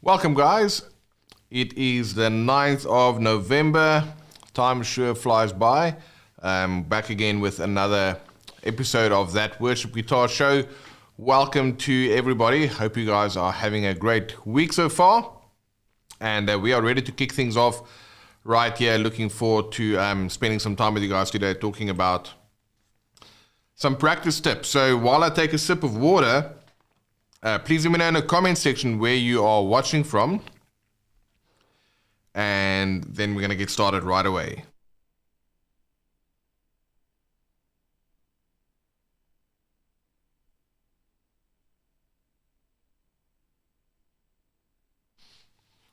Welcome, guys. It is the 9th of November. Time sure flies by. Back again with another episode of that Worship Guitar Show. Welcome to everybody. Hope you guys are having a great week so far. And we are ready to kick things off right here. Looking forward to spending some time with you guys today talking about some practice tips. So while I take a sip of water, please let me know in the comment section where you are watching from. And then we're going to get started right away.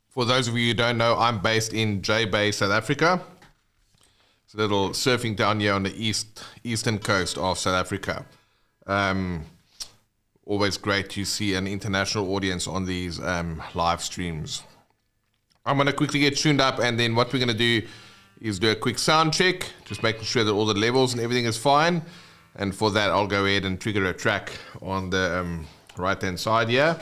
For those of you who don't know, I'm based in J Bay, South Africa. It's a little surfing down here on the eastern coast of South Africa. Always great to see an international audience on these live streams. I'm going to quickly get tuned up, and then what we're going to do is do a quick sound check, just making sure that all the levels and everything is fine. And for that, I'll go ahead and trigger a track on the right-hand side here.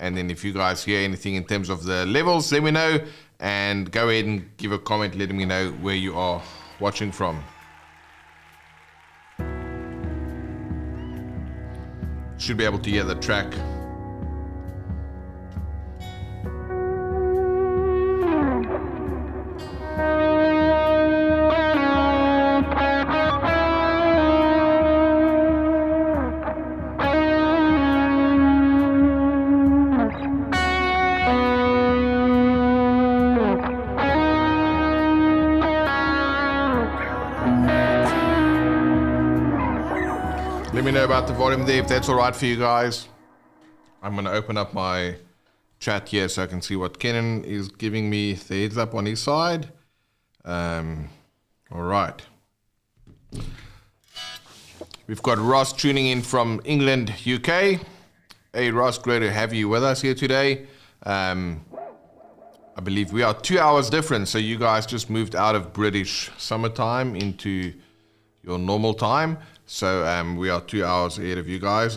And then if you guys hear anything in terms of the levels, let me know, and go ahead and give a comment letting me know where you are watching from. Should be able to hear the track. Let me know about the volume there, if that's all right for you guys. I'm going to open up my chat here so I can see what Kenan is giving me the heads up on his side. All right. We've got Ross tuning in from England, UK. Hey Ross, great to have you with us here today. I believe we are 2 hours different, so you guys just moved out of British summertime into your normal time. So we are 2 hours ahead of you guys.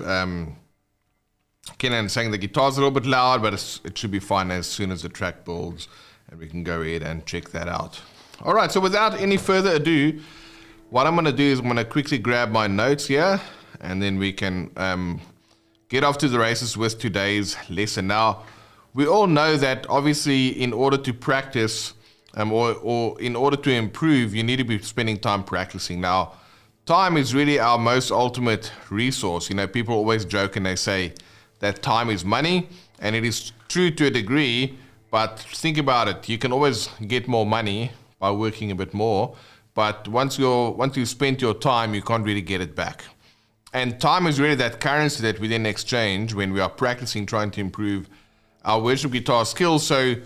Kenan saying the guitar's a little bit loud, but it should be fine as soon as the track builds, and we can go ahead and check that out. All right, so without any further ado, what I'm going to do is I'm going to quickly grab my notes here, and then we can get off to the races with today's lesson. Now, we all know that obviously in order to practice or in order to improve, you need to be spending time practicing. Now, time is really our most ultimate resource. You know, people always joke and they say that time is money, and it is true to a degree, but think about it. You can always get more money by working a bit more, but once you've spent your time, you can't really get it back. And time is really that currency that we then exchange when we are practicing, trying to improve our worship guitar skills. So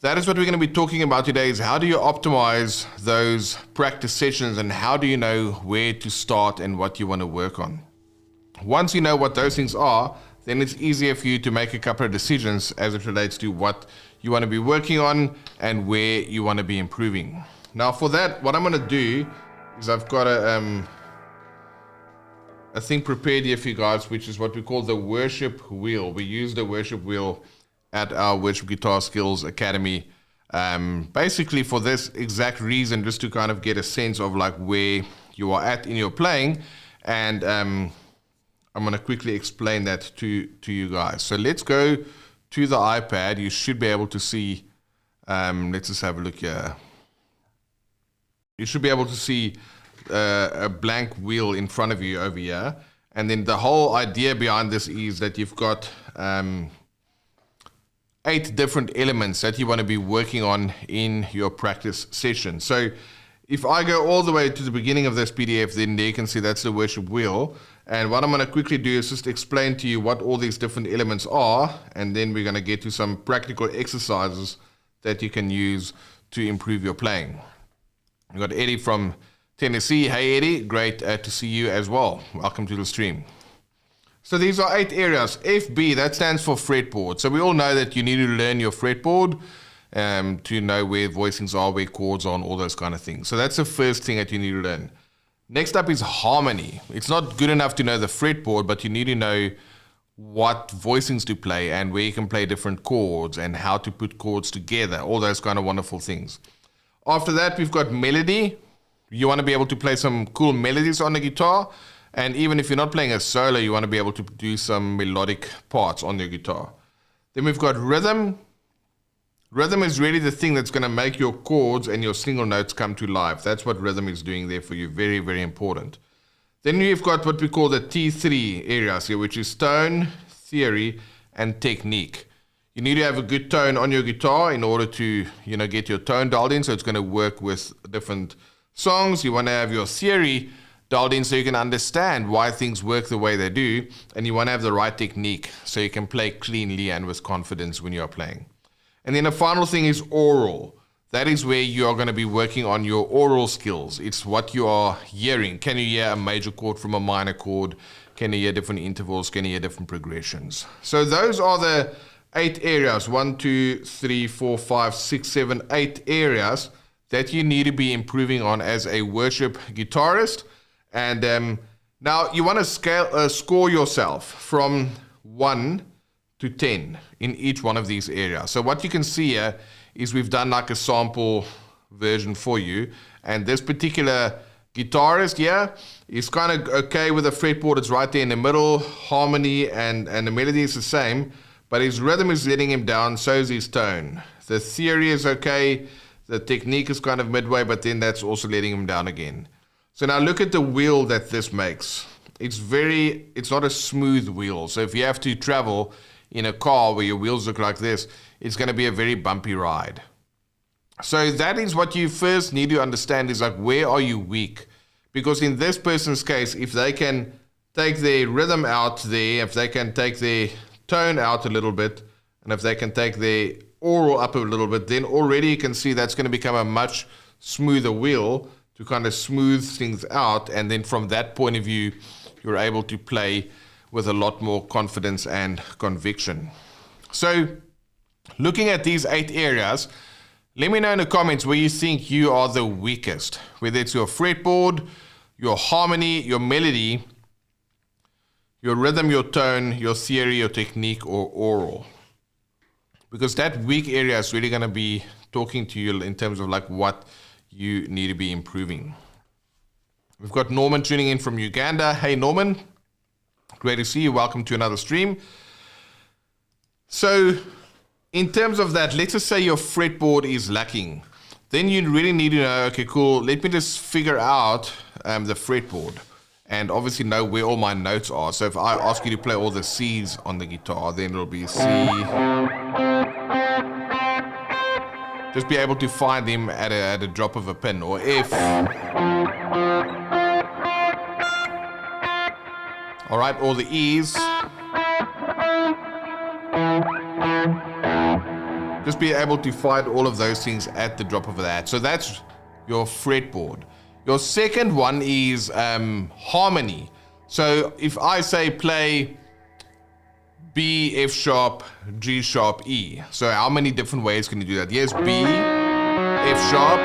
that is what we're going to be talking about today, is how do you optimize those practice sessions, and how do you know where to start and what you want to work on. Once you know what those things are, then it's easier for you to make a couple of decisions as it relates to what you want to be working on and where you want to be improving. Now for that, what I'm going to do is I've got a thing prepared here for you guys, which is what we call the worship wheel. We use the worship wheel at our Worship Guitar Skills Academy, basically for this exact reason, just to kind of get a sense of like where you are at in your playing. And I'm going to quickly explain that to you guys. So let's go to the iPad. You should be able to see, let's just have a look here. You should be able to see a blank wheel in front of you over here. And then the whole idea behind this is that you've got 8 different elements that you want to be working on in your practice session. So if I go all the way to the beginning of this PDF, then there you can see that's the worship wheel. And what I'm going to quickly do is just explain to you what all these different elements are, and then we're going to get to some practical exercises that you can use to improve your playing. We've got Eddie from Tennessee. Hey Eddie, great to see you as well. Welcome to the stream. So these are 8 areas. FB, that stands for fretboard. So we all know that you need to learn your fretboard to know where voicings are, where chords are, and all those kind of things. So that's the first thing that you need to learn. Next up is harmony. It's not good enough to know the fretboard, but you need to know what voicings to play and where you can play different chords and how to put chords together, all those kind of wonderful things. After that, we've got melody. You want to be able to play some cool melodies on the guitar. And even if you're not playing a solo, you want to be able to do some melodic parts on your guitar. Then we've got rhythm. Rhythm is really the thing that's going to make your chords and your single notes come to life. That's what rhythm is doing there for you. Very, very important. Then we've got what we call the T3 areas here, which is tone, theory, and technique. You need to have a good tone on your guitar in order to, get your tone dialed in, so it's going to work with different songs. You want to have your theory dialed in so you can understand why things work the way they do, and you want to have the right technique so you can play cleanly and with confidence when you're playing. And then the final thing is oral. That is where you are going to be working on your oral skills. It's what you are hearing. Can you hear a major chord from a minor chord? Can you hear different intervals? Can you hear different progressions? So those are the 8 areas, 1, 2, 3, 4, 5, 6, 7, 8 areas that you need to be improving on as a worship guitarist. And now you want to score yourself from 1 to 10 in each one of these areas. So what you can see here is we've done like a sample version for you. And this particular guitarist here is kind of okay with the fretboard. It's right there in the middle. Harmony and the melody is the same, but his rhythm is letting him down, so is his tone. The theory is okay. The technique is kind of midway, but then that's also letting him down again. So now look at the wheel that this makes. It's not a smooth wheel. So if you have to travel in a car where your wheels look like this, it's going to be a very bumpy ride. So that is what you first need to understand, is like, where are you weak? Because in this person's case, if they can take their rhythm out there, if they can take their tone out a little bit, and if they can take their oral up a little bit, then already you can see that's going to become a much smoother wheel to kind of smooth things out. And then from that point of view, you're able to play with a lot more confidence and conviction. So looking at these 8 areas, let me know in the comments where you think you are the weakest, whether it's your fretboard, your harmony, your melody, your rhythm, your tone, your theory, your technique, or oral. Because that weak area is really going to be talking to you in terms of like what you need to be improving. We've got Norman tuning in from Uganda. Hey Norman, great to see you. Welcome to another stream. So in terms of that, let's just say your fretboard is lacking. Then you really need to know, okay, cool, let me just figure out the fretboard and obviously know where all my notes are. So if I ask you to play all the C's on the guitar, then it'll be C. Just be able to find them at a drop of a pin, or F. All right, all the E's. Just be able to find all of those things at the drop of that. So that's your fretboard. Your second one is harmony. So if I say play B, F sharp, G sharp, E. So how many different ways can you do that? Yes, B, F sharp.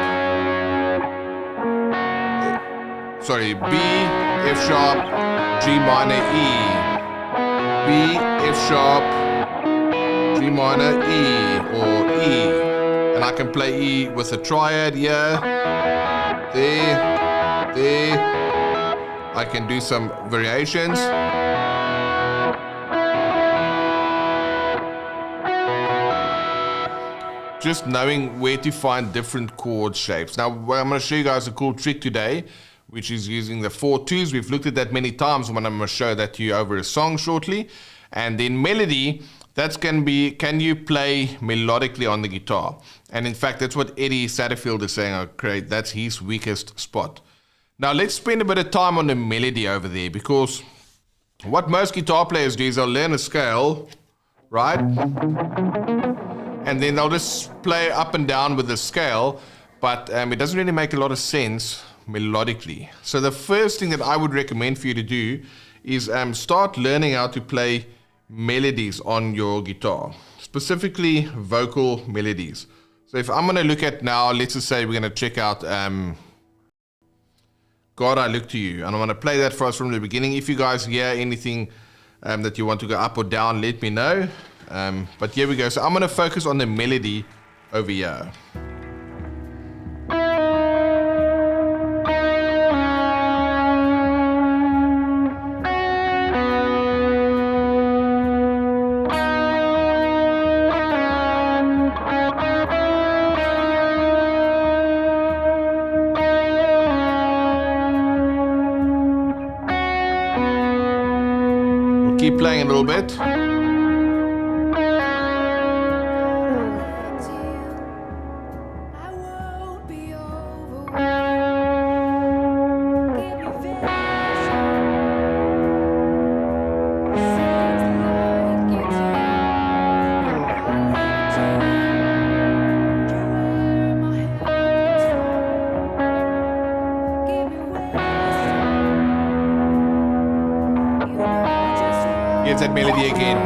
Sorry, B, F sharp, G minor, E. B, F sharp, G minor, E, or E. And I can play E with a triad here, there. I can do some variations. Just knowing where to find different chord shapes. Now, I'm going to show you guys a cool trick today, which is using the 4/2s. We've looked at that many times, and I'm going to show that to you over a song shortly. And then melody, that's going to be, can you play melodically on the guitar? And in fact, that's what Eddie Satterfield is saying. Okay, that's his weakest spot. Now, let's spend a bit of time on the melody over there, because what most guitar players do is they'll learn a scale, right? And then they'll just play up and down with the scale, but it doesn't really make a lot of sense melodically. So the first thing that I would recommend for you to do is start learning how to play melodies on your guitar, specifically vocal melodies. So if I'm going to look at now, let's just say we're going to check out God, I Look to You, and I'm going to play that for us from the beginning. If you guys hear anything that you want to go up or down, let me know. But here we go. So I'm going to focus on the melody over here. Keep playing a little bit. Here's that melody again.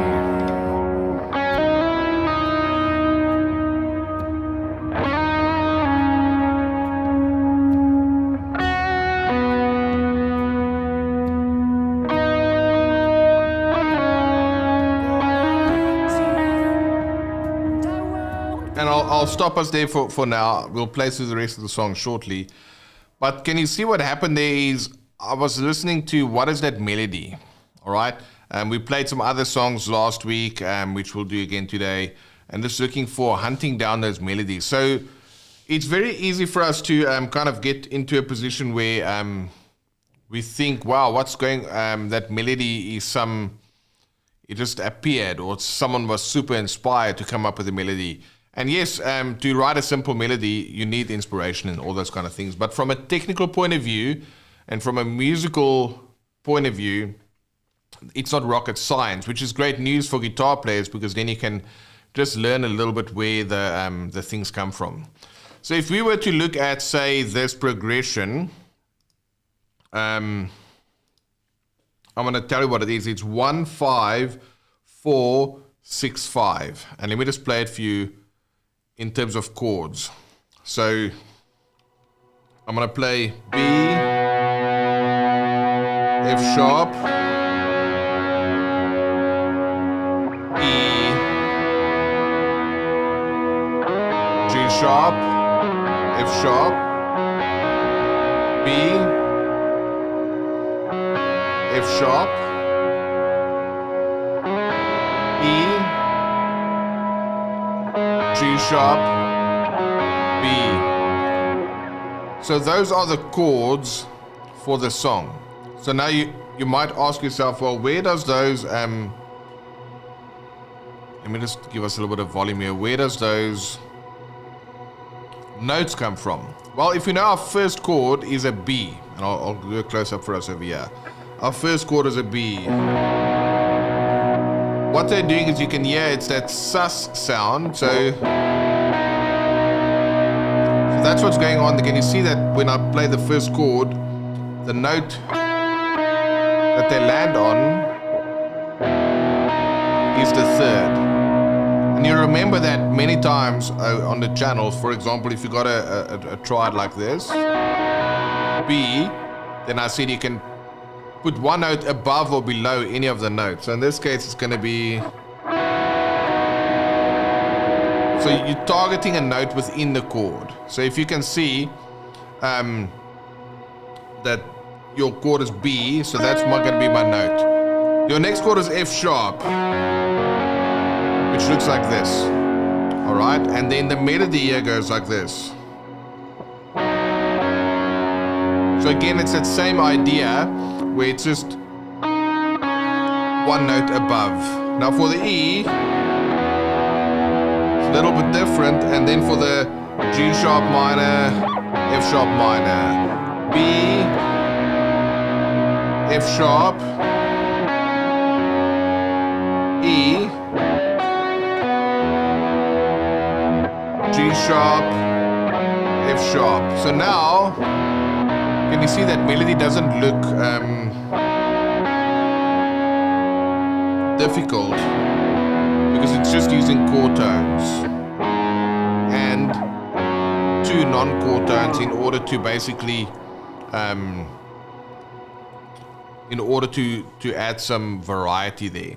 And I'll stop us there for now. We'll play through the rest of the song shortly. But can you see what happened there is I was listening to what is that melody? All right. We played some other songs last week, which we'll do again today, and just looking for hunting down those melodies. So it's very easy for us to kind of get into a position where we think, wow, what's going, that melody is it just appeared, or someone was super inspired to come up with a melody. And yes, to write a simple melody, you need inspiration and all those kind of things. But from a technical point of view, and from a musical point of view, it's not rocket science, which is great news for guitar players, because then you can just learn a little bit where the things come from. So if we were to look at, say, this progression, I'm going to tell you what it is. It's 1, 5, 4, 6, 5. And let me just play it for you in terms of chords. So I'm going to play B, F sharp, E, G sharp, F sharp, B, F sharp, E, G sharp, B. So those are the chords for the song. So now you might ask yourself, well, where does those let me just give us a little bit of volume here. Where does those notes come from? Well, if we know our first chord is a B, and I'll do a close-up for us over here. Our first chord is a B. What they're doing is, you can hear it's that sus sound. So that's what's going on. Can you see that when I play the first chord, the note that they land on is the third? And you remember that many times on the channel. For example, if you got a triad like this, B, then I said you can put one note above or below any of the notes. So in this case, it's going to be... So you're targeting a note within the chord. So if you can see that your chord is B, so that's going to be my note. Your next chord is F sharp, which looks like this. All right, and then the melody here goes like this. So again, it's that same idea where it's just one note above. Now for the E, it's a little bit different, and then for the G sharp minor, F sharp minor, B, F sharp, E, G sharp, F sharp. So now, can you see that melody doesn't look difficult, because it's just using chord tones and two non-chord tones in order to basically in order to add some variety there.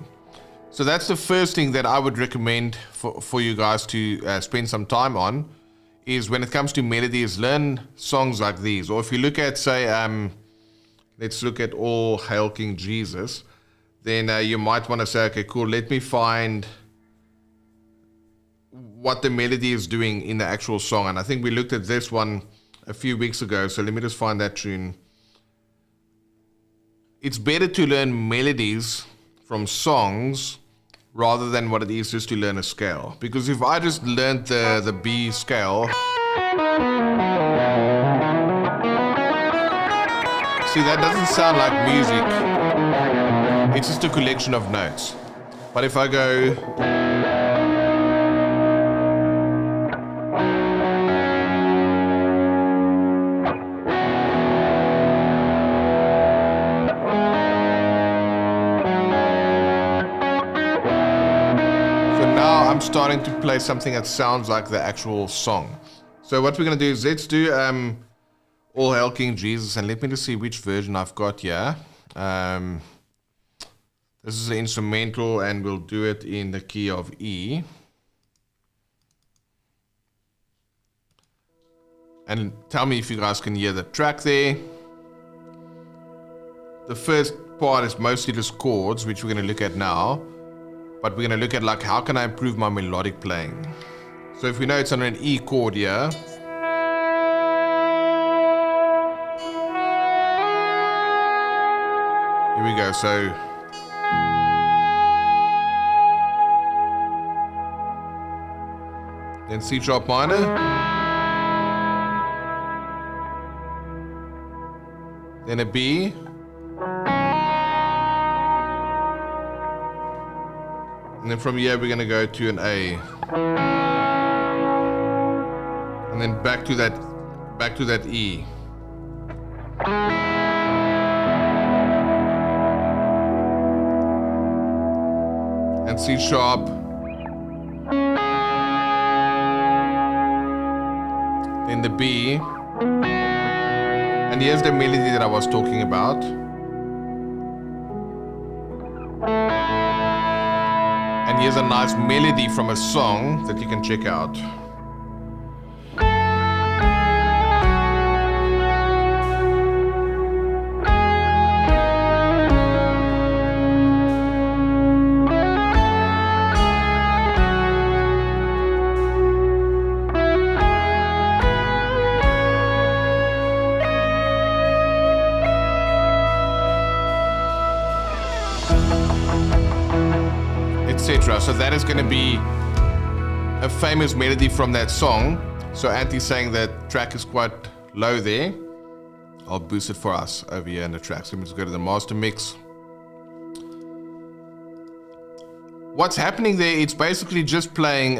So that's the first thing that I would recommend for you guys to spend some time on, is when it comes to melodies, learn songs like these. Or if you look at, say, let's look at All Hail King Jesus, then you might want to say, okay, cool, let me find what the melody is doing in the actual song. And I think we looked at this one a few weeks ago, so let me just find that tune. It's better to learn melodies from songs rather than what it is just to learn a scale. Because if I just learned the B scale, see, that doesn't sound like music. It's just a collection of notes. But if I go, I'm starting to play something that sounds like the actual song. So what we're going to do is let's do All Hail King Jesus, and let me just see which version I've got here. This is the instrumental, and we'll do it in the key of E. And tell me if you guys can hear the track there. The first part is mostly just chords, which we're going to look at now. But we're going to look at, like, how can I improve my melodic playing? So if we know it's on an E chord here, here we go. So then C sharp minor, then a B, and then from here we're going to go to an A, and then back to that E, and C sharp, then the B, and here's the melody that I was talking about. And here's a nice melody from a song that you can check out. So that is going to be a famous melody from that song. So Anti's saying that track is quite low there. I'll boost it for us over here in the track. So let's go to the master mix. What's happening there, it's basically just playing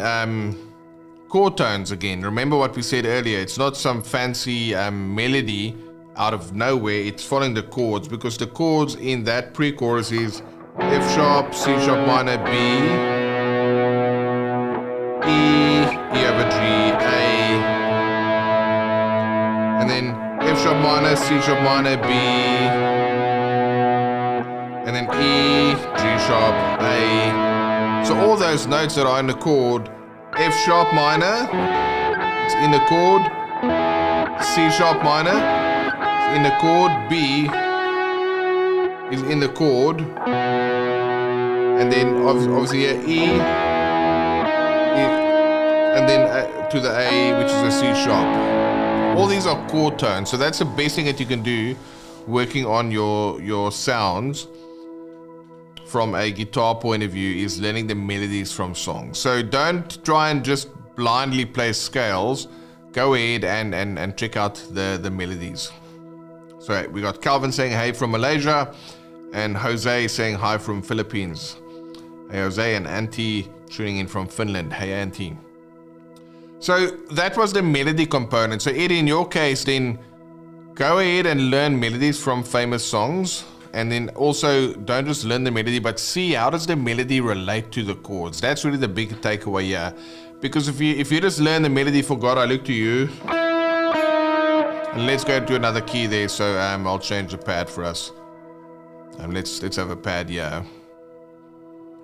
chord tones again. Remember what we said earlier, it's not some fancy melody out of nowhere. It's following the chords, because the chords in that pre-chorus is F sharp, C sharp minor, B, E, E over G, A, and then F sharp minor, C sharp minor, B, and then E, G sharp, A. So all those notes that are in the chord, F sharp minor, it's in the chord, C sharp minor, it's in the chord, B is in the chord, and then obviously here E, and then to the A, which is a C sharp. All these are chord tones, so that's the best thing that you can do working on your sounds from a guitar point of view, is learning the melodies from songs. So don't try and just blindly play scales. Go ahead and check out the melodies. So we got Calvin saying hey from Malaysia, and Jose saying hi from Philippines. Hey Jose, and Antti tuning in from Finland. Hey Antti. So that was the melody component. So Eddie, in your case, then go ahead and learn melodies from famous songs, and then also don't just learn the melody, but see how does the melody relate to the chords. That's really the big takeaway here. Because if you just learn the melody for God I Look to You, and let's go to another key there. So I'll change the pad for us. And let's have a pad here.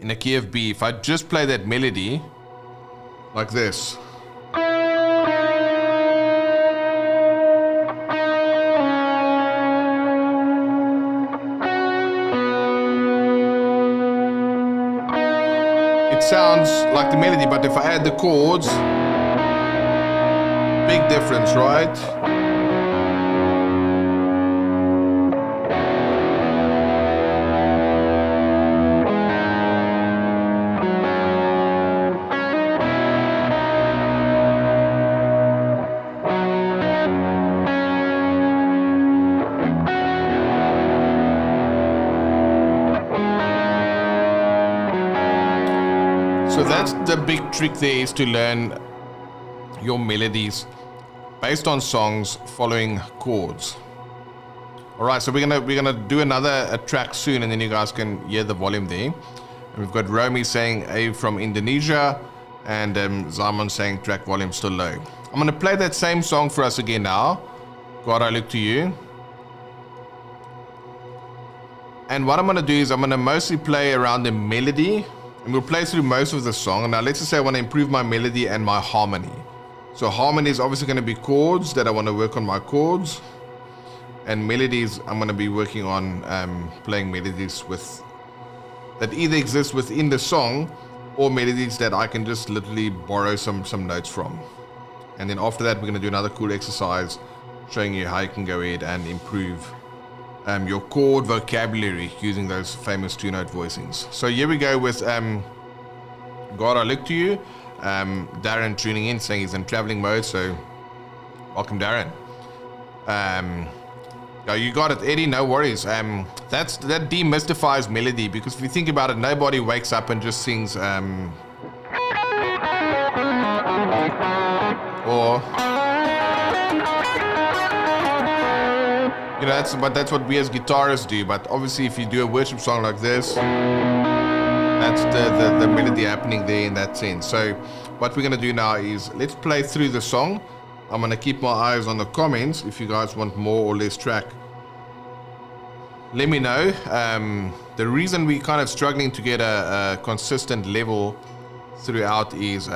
In a key of B, if I just play that melody like this. It sounds like the melody, but if I add the chords, big difference, right? So that's the big trick there, is to learn your melodies based on songs following chords. All right, so we're gonna do another track soon, and then you guys can hear the volume there. And we've got Romy saying A from Indonesia, and Zaman saying track volume still low. I'm gonna play that same song for us again now. God, I Look to You. And what I'm gonna do is I'm gonna mostly play around the melody, and we'll play through most of the song. Now let's just say I want to improve my melody and my harmony. So harmony is obviously going to be chords, that I want to work on my chords. And melodies, I'm going to be working on playing melodies that either exist within the song, or melodies that I can just literally borrow some notes from. And then after that, we're going to do another cool exercise showing you how you can go ahead and improve your chord vocabulary using those famous two-note voicings. So here we go with God, I Look to You. Darren tuning in saying he's in traveling mode, so welcome, Darren. You got it, Eddie, no worries. That demystifies melody, because if you think about it, nobody wakes up and just sings or that's what we as guitarists do. But obviously, if you do a worship song like this, that's the melody happening there in that sense. So what we're going to do now is let's play through the song. I'm going to keep my eyes on the comments. If you guys want more or less track, let me know. The reason we're kind of struggling to get a consistent level throughout is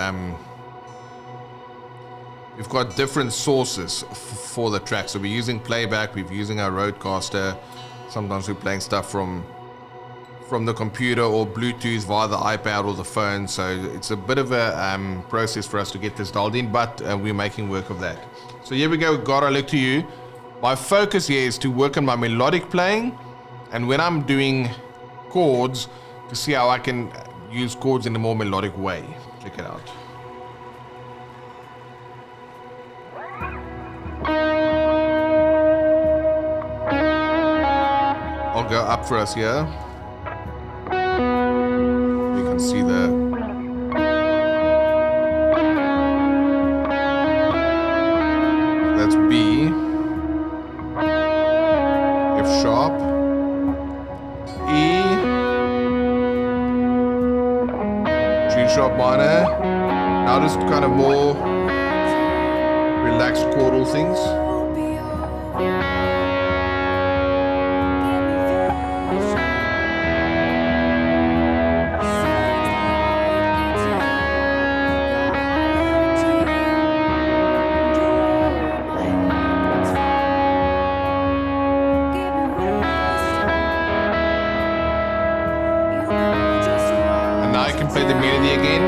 we've got different sources for the track. So we're using playback, we're using our Rodecaster. Sometimes we're playing stuff from the computer or Bluetooth via the iPad or the phone. So it's a bit of a process for us to get this dialed in, but we're making work of that. So here we go, God, I Look to You. My focus here is to work on my melodic playing, and when I'm doing chords, to see how I can use chords in a more melodic way. Check it out. I'll go up for us here. You can see that's B, F sharp, E, G sharp minor. Now just kind of more relaxed chordal things. Play the melody again.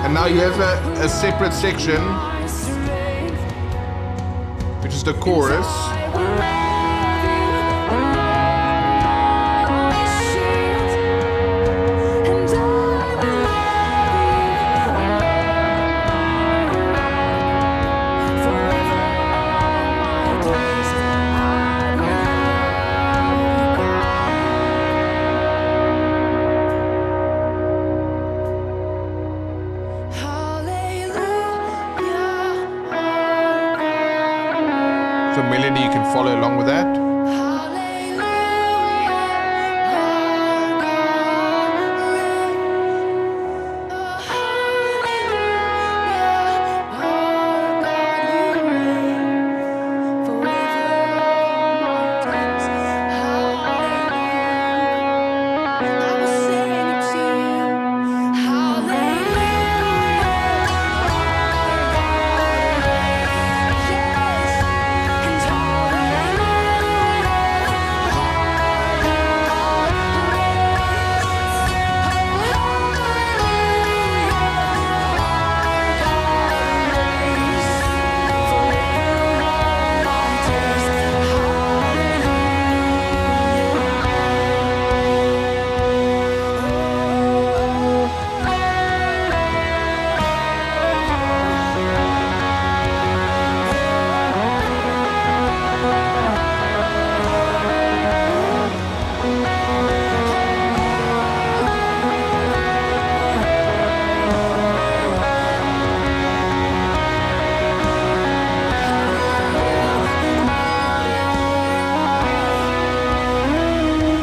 And now here's a separate section, which is the chorus. So melody, you can follow along with that.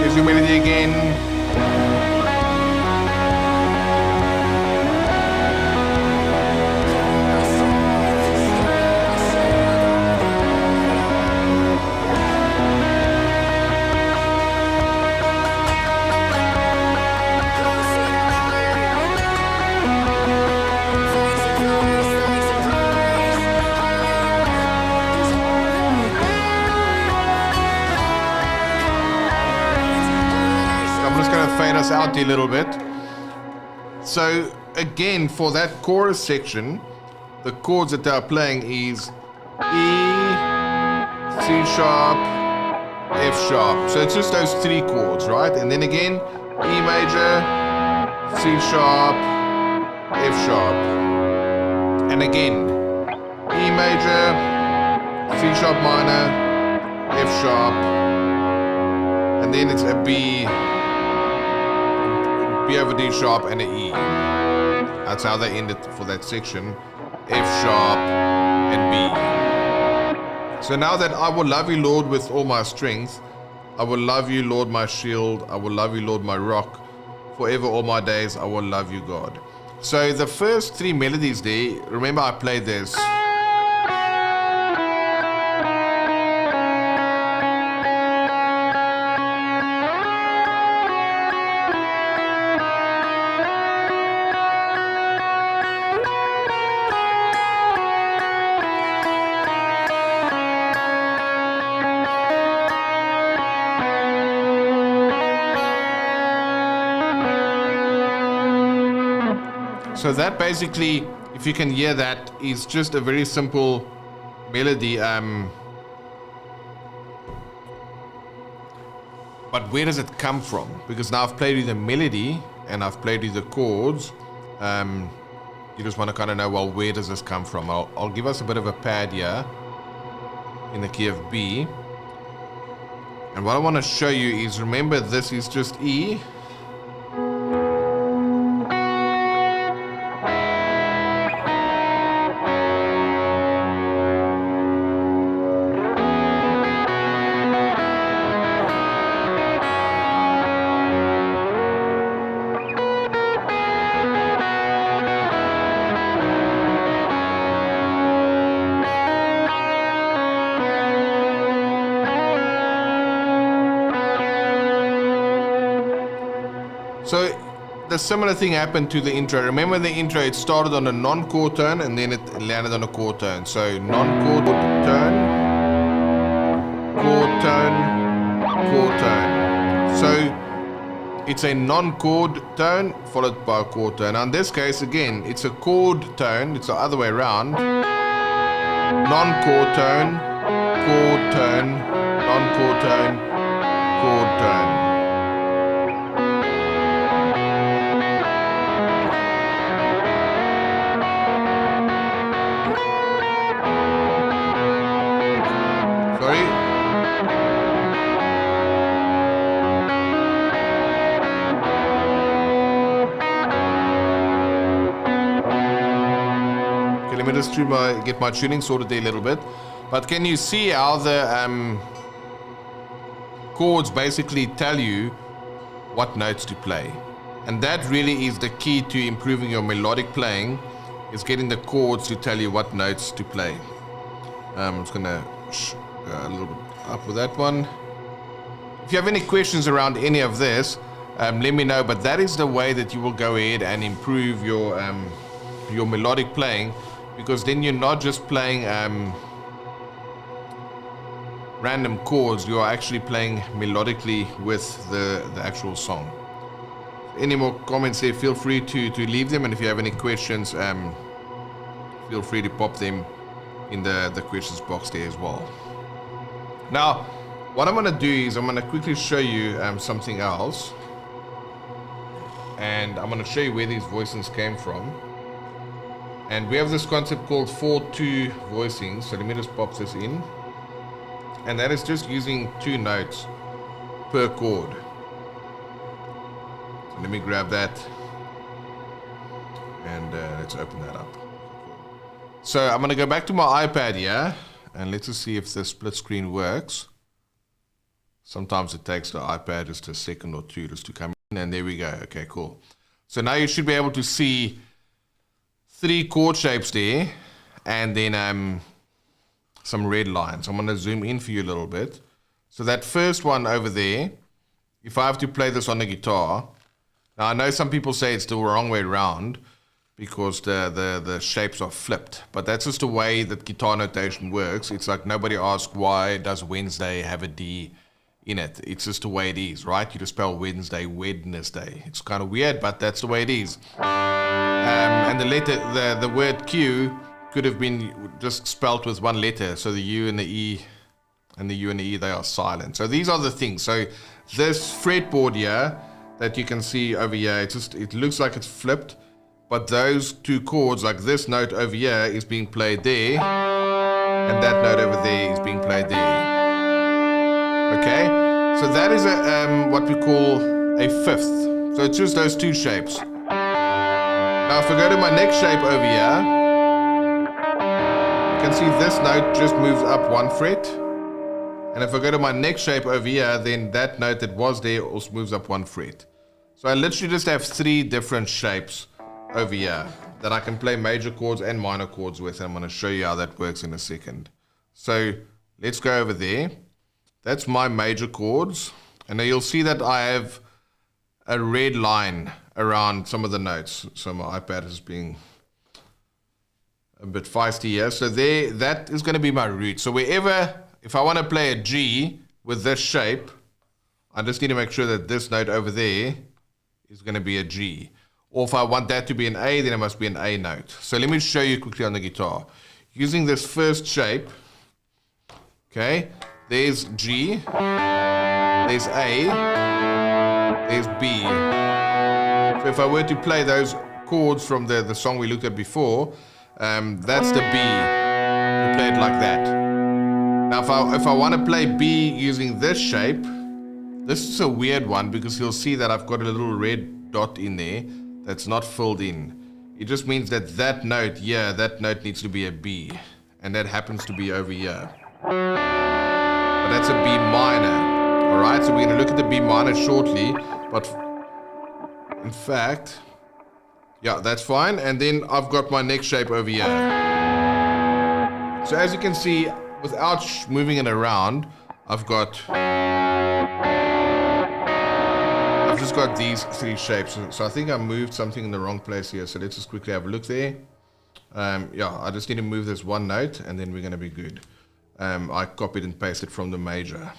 Here's your melody again. Fade us out a little bit. So again, for that chorus section, the chords that they are playing is E, C sharp, F sharp. So it's just those three chords, right? And then again, E major, C sharp, F sharp. And again, E major, C sharp minor, F sharp. And then it's a B over D sharp and an E. That's how they end it for that section. F sharp and B. So now that I will love you, Lord, with all my strength, I will love you, Lord, my shield. I will love you, Lord, my rock. Forever all my days I will love you, God. So the first three melodies there, remember I played this. So that basically, if you can hear that, is just a very simple melody. But where does it come from? Because now I've played you the melody and I've played you the chords. You just want to kind of know, well, where does this come from? I'll give us a bit of a pad here in the key of B. And what I want to show you is, remember, this is just E. So the similar thing happened to the intro. Remember the intro, it started on a non-chord tone and then it landed on a chord tone. So non-chord tone, chord tone, chord tone. So it's a non-chord tone followed by a chord tone. Now in this case, again, it's a chord tone. It's the other way around. Non-chord tone, chord tone, non-chord tone, chord tone. Sorry. Okay, let me just get my tuning sorted there a little bit. But can you see how the chords basically tell you what notes to play? And that really is the key to improving your melodic playing, is getting the chords to tell you what notes to play. I'm just gonna go a little bit up with that one. If you have any questions around any of this, let me know. But that is the way that you will go ahead and improve your melodic playing, because then you're not just playing random chords, you are actually playing melodically with the actual song. Any more comments there, feel free to leave them, and if you have any questions, feel free to pop them in the questions box there as well. Now, what I'm going to do is I'm going to quickly show you something else, and I'm going to show you where these voicings came from. And we have this concept called 4-2 voicings, so let me just pop this in. And that is just using 2 notes per chord. So let me grab that, and let's open that up. So I'm going to go back to my iPad here, and let's just see if the split screen works. Sometimes it takes the iPad just a second or two just to come in, and there we go. Okay, cool. So now you should be able to see 3 chord shapes there, and then some red lines. I'm going to zoom in for you a little bit. So that first one over there, if I have to play this on the guitar, now I know some people say it's the wrong way around because the shapes are flipped, but that's just the way that guitar notation works. It's like nobody asks why does Wednesday have a D in it. It's just the way it is, right? You just spell Wednesday, Wednesday. It's kind of weird, but that's the way it is. And the letter, the word Q could have been just spelt with one letter. So the U and the E, and the U and the E, they are silent. So these are the things. So this fretboard here that you can see over here, it looks like it's flipped, but those 2 chords, like this note over here, is being played there, and that note over there is being played there. Okay, so that is what we call a fifth. So it's just those 2 shapes. Now if I go to my next shape over here, you can see this note just moves up 1 fret. And if I go to my next shape over here, then that note that was there also moves up 1 fret. So I literally just have 3 different shapes over here that I can play major chords and minor chords with, and I'm going to show you how that works in a second. So let's go over there. That's my major chords, and now you'll see that I have a red line around some of the notes. So my iPad is being a bit feisty here. So there, that is going to be my root. So wherever, if I want to play a G with this shape, I just need to make sure that this note over there is going to be a G. Or if I want that to be an A, then it must be an A note. So let me show you quickly on the guitar. Using this first shape, okay, there's G, there's A, there's B. So if I were to play those chords from the song we looked at before, that's the B. You play it like that. Now if I want to play B using this shape, this is a weird one because you'll see that I've got a little red dot in there that's not filled in. It just means that that note here, that note needs to be a B, and that happens to be over here. But that's a B minor. Alright, so we're going to look at the B minor shortly, but in fact, yeah, that's fine. And then I've got my next shape over here. So as you can see, without moving it around, I've just got these 3 shapes. So I think I moved something in the wrong place here. So let's just quickly have a look there. Yeah, I just need to move this 1 note and then we're going to be good. I copied and pasted from the major.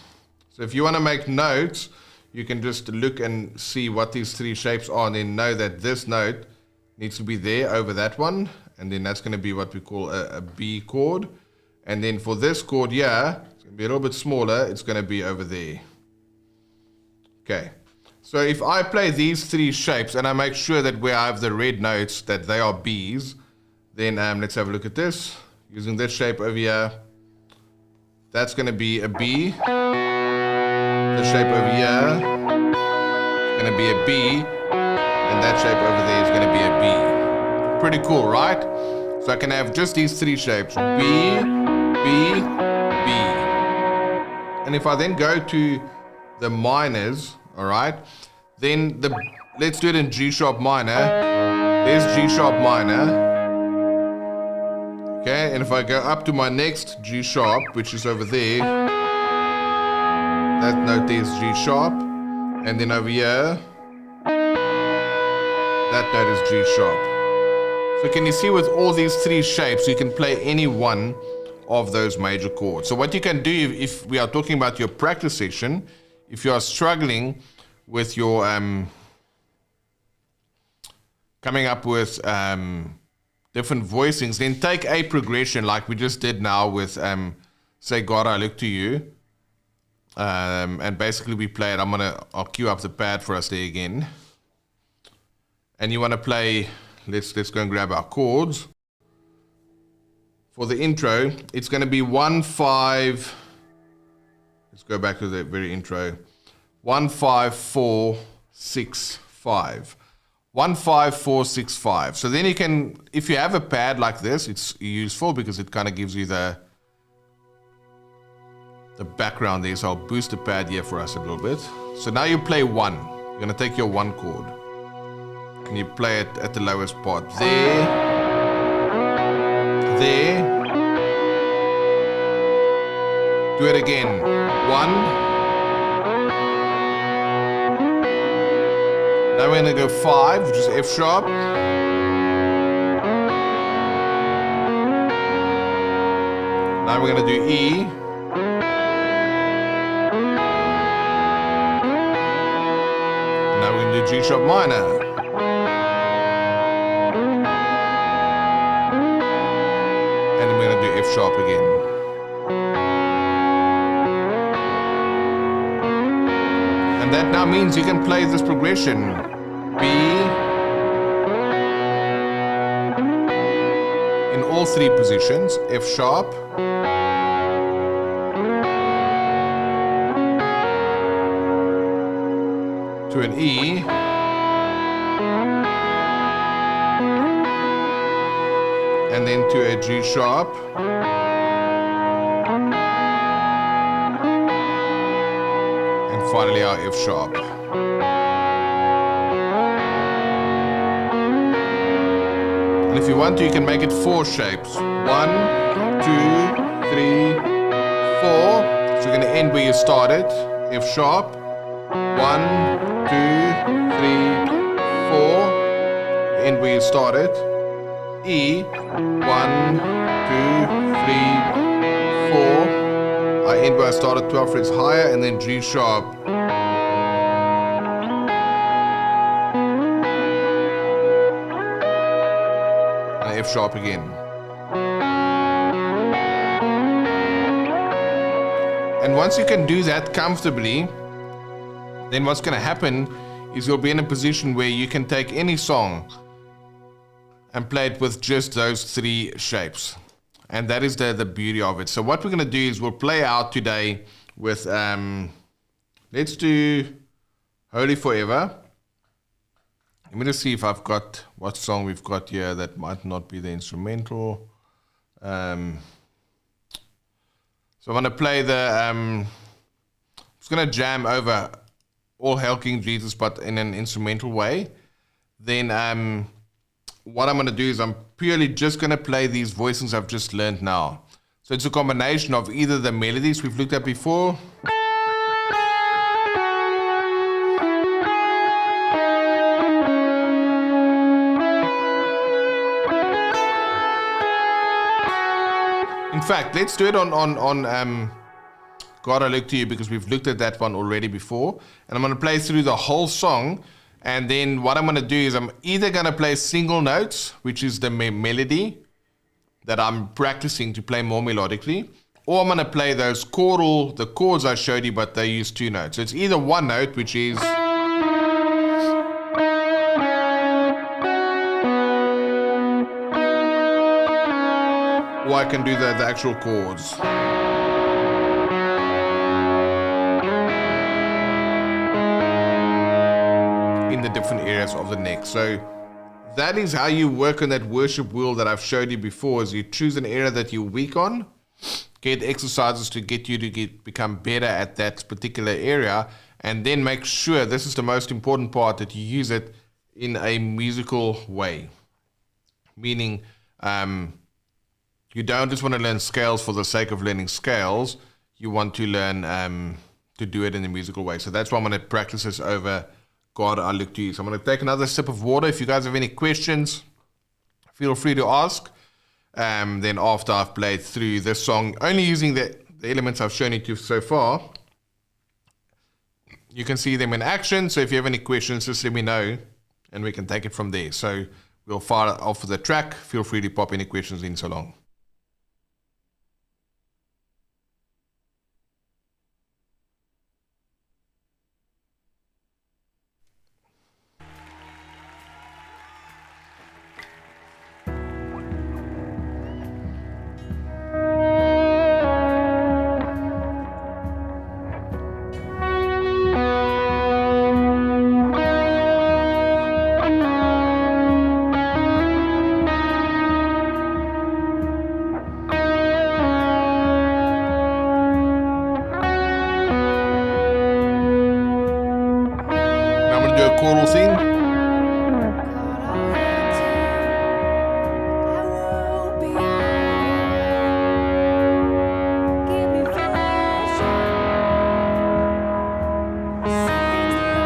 So if you want to make notes, you can just look and see what these three shapes are and then know that this note needs to be there over that one. And then that's going to be what we call a B chord. And then for this chord here, it's going to be a little bit smaller. It's going to be over there. Okay. So if I play these three shapes and I make sure that where I have the red notes that they are Bs, then let's have a look at this. Using this shape over here, that's going to be a B. This shape over here is going to be a B. And that shape over there is going to be a B. Pretty cool, right? So I can have just these three shapes, B, B, B. And if I then go to the minors, all right, then let's do it in G sharp minor. There's G sharp minor. Okay, and if I go up to my next G sharp, which is over there, that note there is G sharp, and then over here, that note is G sharp. So can you see with all these three shapes, you can play any one of those major chords. So what you can do, if we are talking about your practice session, if you are struggling with your coming up with different voicings, then take a progression like we just did now with say God I Look to You, and basically we play it. I'll cue up the pad for us there again, and you want to play, let's go and grab our chords. For the intro, it's going to be 1 5. Let's go back to the very intro. 1 5 4 6 5. 1 5 4 6 5. So then you can, if you have a pad like this, it's useful because it kind of gives you the background there. So I'll boost the pad here for us a little bit. So now you play 1. You're going to take your 1 chord and you play it at the lowest part. There. Do it again. 1. Now we're going to go 5, which is F sharp. Now we're going to do E. Now we're going to do G sharp minor. And then we're going to do F sharp again. And that now means you can play this progression. B in all three positions, F sharp, to an E, and then to a G sharp, and finally our F sharp. And if you want to, you can make it 4 shapes. 1, 2, 3, 4. So you're going to end where you started. F sharp. 1, 2, 3, 4. End where you started. E. 1, 2, 3, 4. I end where I started 12 frets higher, and then G sharp. F sharp again. And once you can do that comfortably, then what's going to happen is you'll be in a position where you can take any song and play it with just those 3 shapes. And that is the beauty of it. So what we're going to do is we'll play out today with, let's do Holy Forever. Let me just see if I've got what song we've got here that might not be the instrumental. So I'm going to play I'm just going to jam over All Hail King Jesus, but in an instrumental way. Then what I'm going to do is I'm purely just going to play these voicings I've just learned now. So it's a combination of either the melodies we've looked at before, in fact, let's do it on God, I Look to You, because we've looked at that one already before. And I'm going to play through the whole song. And then what I'm going to do is I'm either going to play single notes, which is the melody that I'm practicing to play more melodically, or I'm going to play the chords I showed you, but they use 2 notes. So it's either one note, which is, or I can do the actual chords. In the different areas of the neck. So that is how you work on that worship wheel that I've showed you before, is you choose an area that you're weak on, get exercises to get you to become better at that particular area, and then make sure, this is the most important part, that you use it in a musical way. Meaning, you don't just want to learn scales for the sake of learning scales, you want to learn to do it in a musical way. So that's why I'm going to practice this over God, I Look to You. So I'm going to take another sip of water. If you guys have any questions, feel free to ask. Then after I've played through this song, only using the elements I've shown you to so far, you can see them in action. So if you have any questions, just let me know and we can take it from there. So we'll fire off the track. Feel free to pop any questions in so long. Choral thing.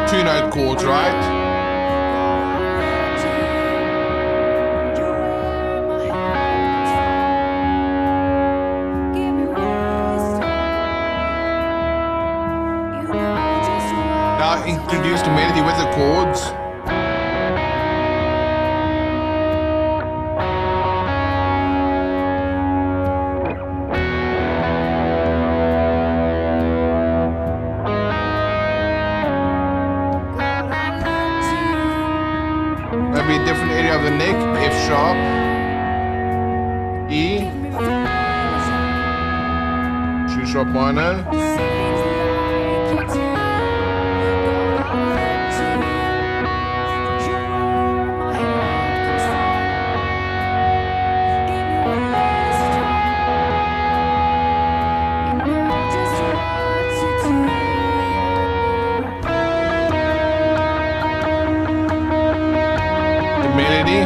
Two note chords, right? Now introduce the melody with the chords. Maybe a different area of the neck, F sharp, E, G sharp minor, melody.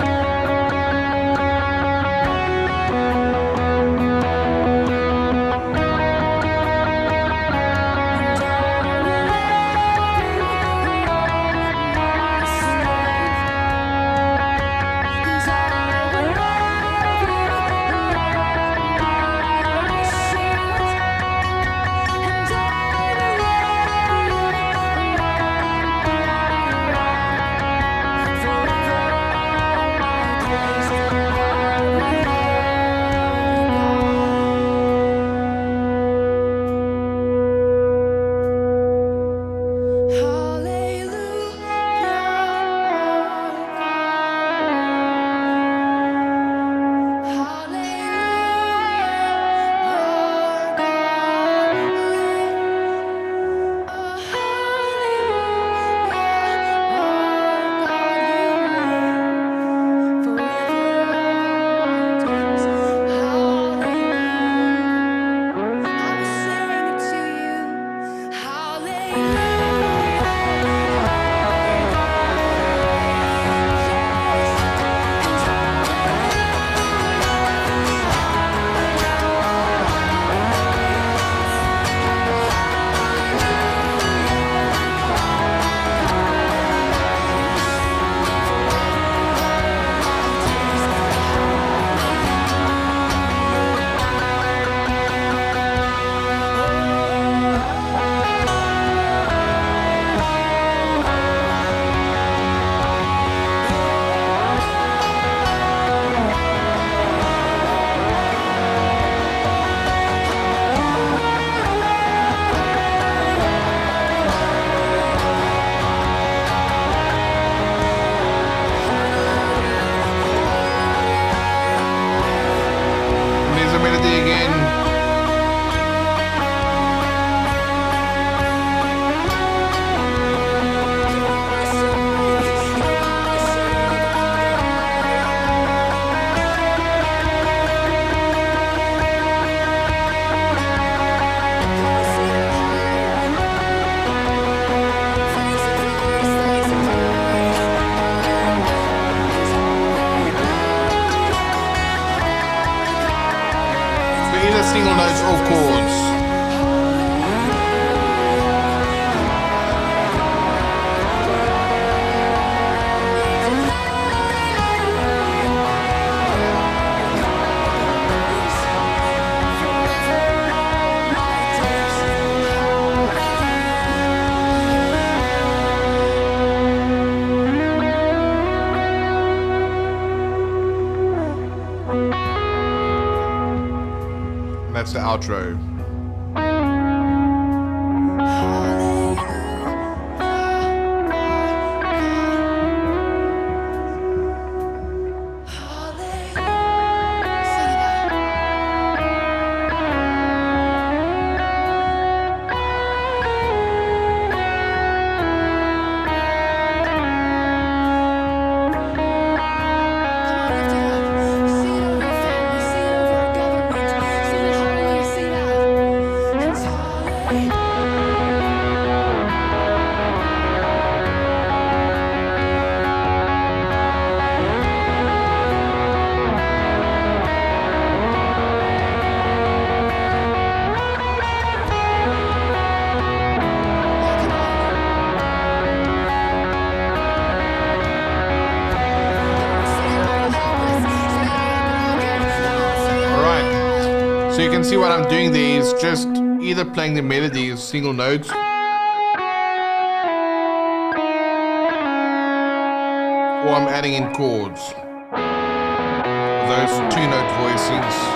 either single notes or chords. That's the outro. So you can see what I'm doing there is just either playing the melody as single notes or I'm adding in chords. Those 2-note voicings.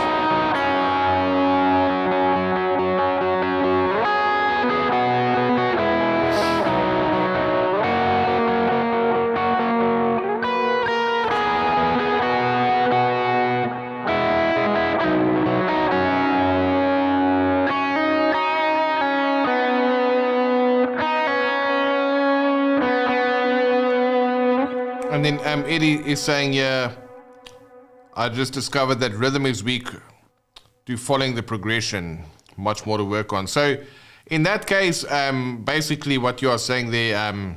And then Eddie is saying, yeah, I just discovered that rhythm is weak to following the progression. Much more to work on. So in that case, basically what you are saying there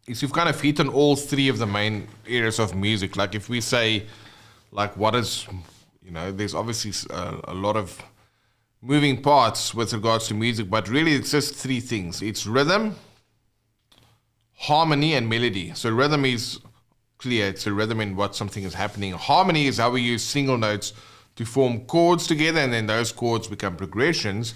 is you've kind of hit on all three of the main areas of music. Like if we say, like what is, there's obviously a lot of moving parts with regards to music, but really it's just three things. It's rhythm, harmony, and melody. So rhythm is clear. It's a rhythm in what something is happening. Harmony is how we use single notes to form chords together, and then those chords become progressions.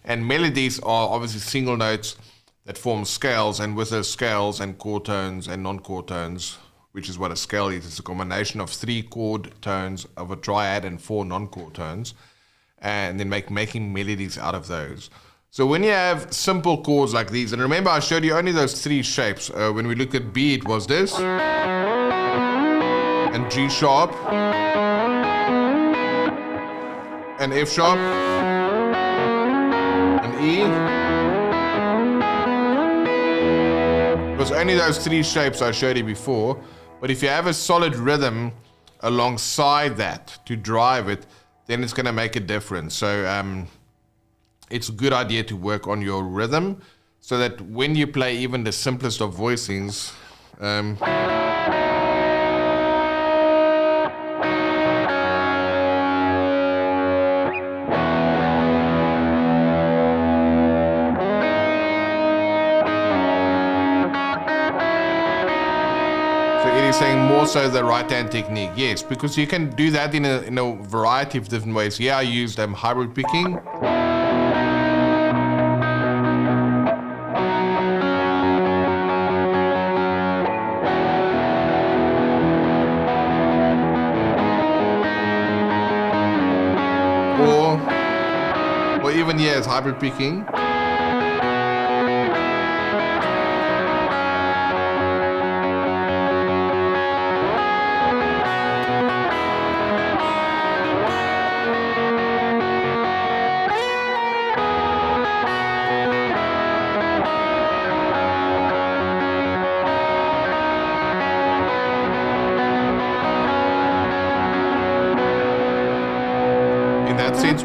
And melodies are obviously single notes that form scales, and with those scales and chord tones and non-chord tones, which is what a scale is. It's a combination of 3 chord tones of a triad and 4 non-chord tones, and then making melodies out of those. So when you have simple chords like these, and remember I showed you only those 3 shapes. When we looked at B, it was this, and G sharp, and F sharp, and E. It was only those 3 shapes I showed you before. But if you have a solid rhythm alongside that to drive it, then it's going to make a difference. So it's a good idea to work on your rhythm so that when you play even the simplest of voicings, saying more so the right hand technique. Yes, because you can do that in a variety of different ways. Here I used hybrid picking. Or even yes, hybrid picking.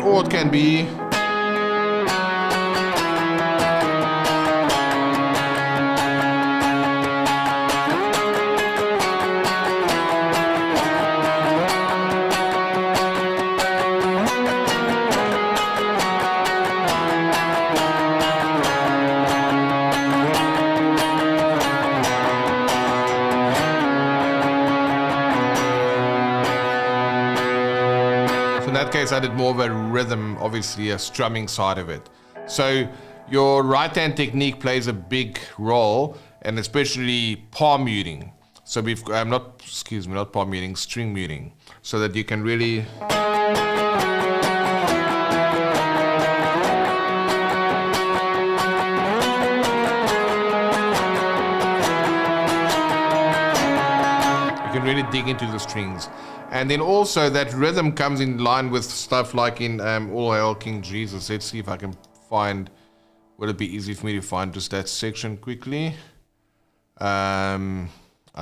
Or it can be that case, I did more of a rhythm, obviously a strumming side of it. So your right hand technique plays a big role, and especially palm muting. So we've not palm muting, string muting, so that you can really. Really dig into the strings, and then also that rhythm comes in line with stuff like in All Hail King Jesus. Let's see if I can find. Would it be easy for me to find just that section quickly? I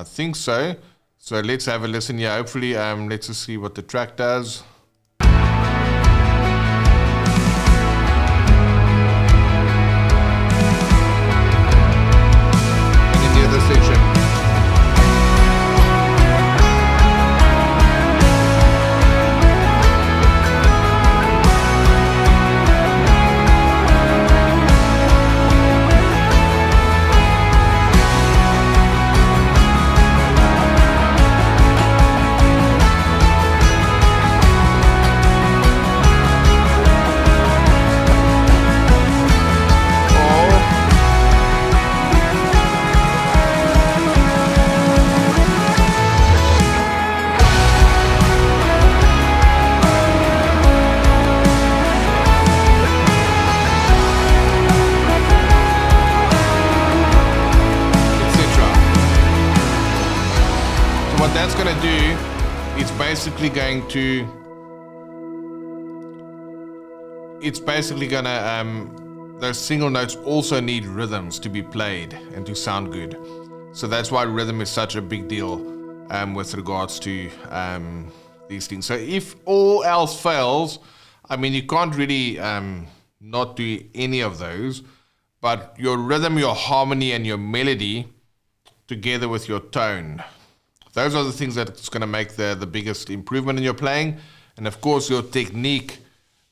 think so. So let's have a listen here. Hopefully, let's just see what the track does. And then the other section. That's going to do, it's basically going to, those single notes also need rhythms to be played and to sound good. So that's why rhythm is such a big deal with regards to these things. So if all else fails, I mean, you can't really not do any of those, but your rhythm, your harmony, and your melody together with your tone, those are the things that's going to make the biggest improvement in your playing. And of course, your technique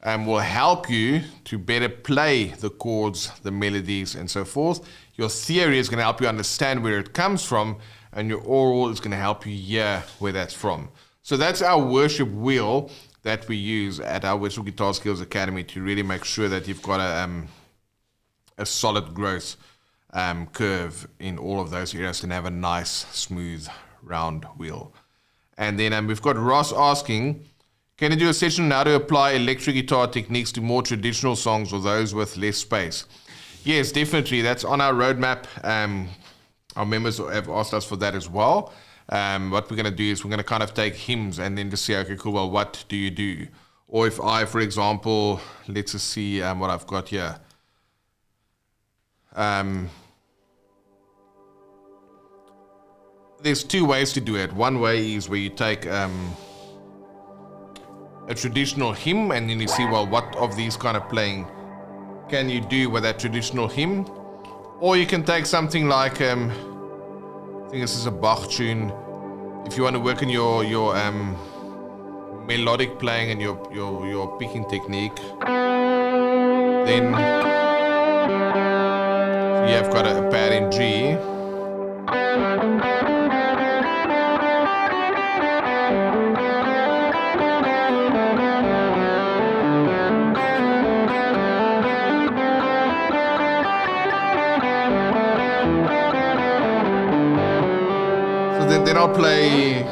will help you to better play the chords, the melodies, and so forth. Your theory is going to help you understand where it comes from, and your oral is going to help you hear where that's from. So that's our worship wheel that we use at our Worship Guitar Skills Academy to really make sure that you've got a solid growth curve in all of those areas and have a nice, smooth, round wheel. And then we've got Ross asking, can you do a session on how to apply electric guitar techniques to more traditional songs or those with less space? Yes, definitely. That's on our roadmap. Our members have asked us for that as well. What we're going to do is we're going to kind of take hymns and then just say, okay, cool, well, what do you do? Or if I, for example, let's just see what I've got here. There's two ways to do it. One way is where you take a traditional hymn and then you see, well, what of these kind of playing can you do with that traditional hymn? Or you can take something like, I think this is a Bach tune. If you want to work on your melodic playing and your picking technique, then you have got a pad in G. Then I'll play.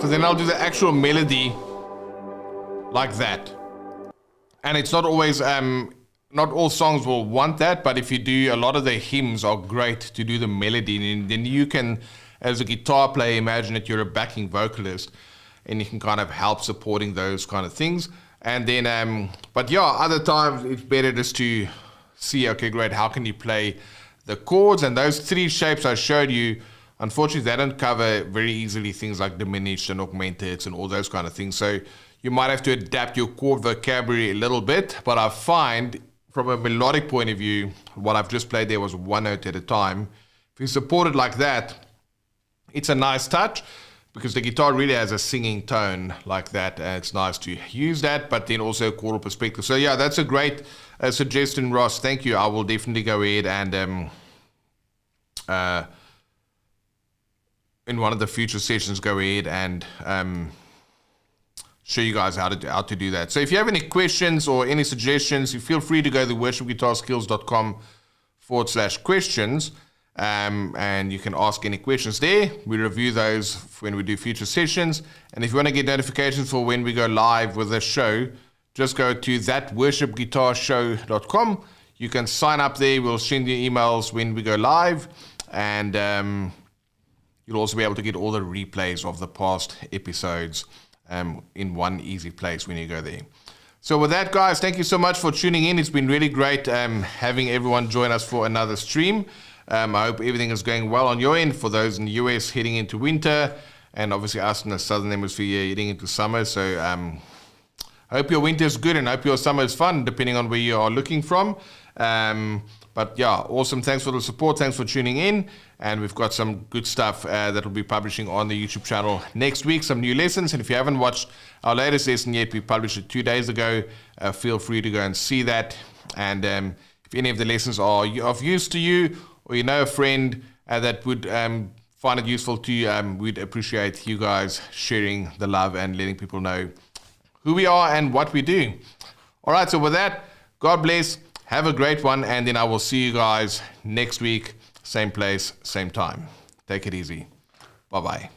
So then I'll do the actual melody like that. And it's not always not all songs will want that, but if you do, a lot of the hymns are great to do the melody, and then you can, as a guitar player, imagine that you're a backing vocalist, and you can kind of help supporting those kind of things. And then, but yeah, other times it's better just to see, okay, great, how can you play the chords? And those three shapes I showed you, unfortunately, they don't cover very easily things like diminished and augmented and all those kind of things. So you might have to adapt your chord vocabulary a little bit, but I find from a melodic point of view, what I've just played there was one note at a time. If you support it like that, it's a nice touch. because the guitar really has a singing tone like that, and it's nice to use that, but then also a choral perspective. So yeah, that's a great suggestion, Ross. Thank you. I will definitely go ahead and in one of the future sessions go ahead and show you guys how to do that. So if you have any questions or any suggestions, you feel free to go to worshipguitarskills.com/questions. And you can ask any questions there. We review those when we do future sessions. And if you want to get notifications for when we go live with the show, just go to thatworshipguitarshow.com. You can sign up there. We'll send you emails when we go live. And you'll also be able to get all the replays of the past episodes in one easy place when you go there. So with that, guys, thank you so much for tuning in. It's been really great having everyone join us for another stream. I hope everything is going well on your end for those in the US heading into winter, and obviously us in the Southern Hemisphere heading into summer. So I hope your winter is good and hope your summer is fun, depending on where you are looking from. But yeah, awesome. Thanks for the support. Thanks for tuning in. And we've got some good stuff that we'll be publishing on the YouTube channel next week, some new lessons. And if you haven't watched our latest lesson yet, we published it 2 days ago. Feel free to go and see that. And if any of the lessons are of use to you, or you know a friend that would find it useful to you, we'd appreciate you guys sharing the love and letting people know who we are and what we do. All right, so with that, God bless. Have a great one, and then I will see you guys next week, same place, same time. Take it easy. Bye-bye.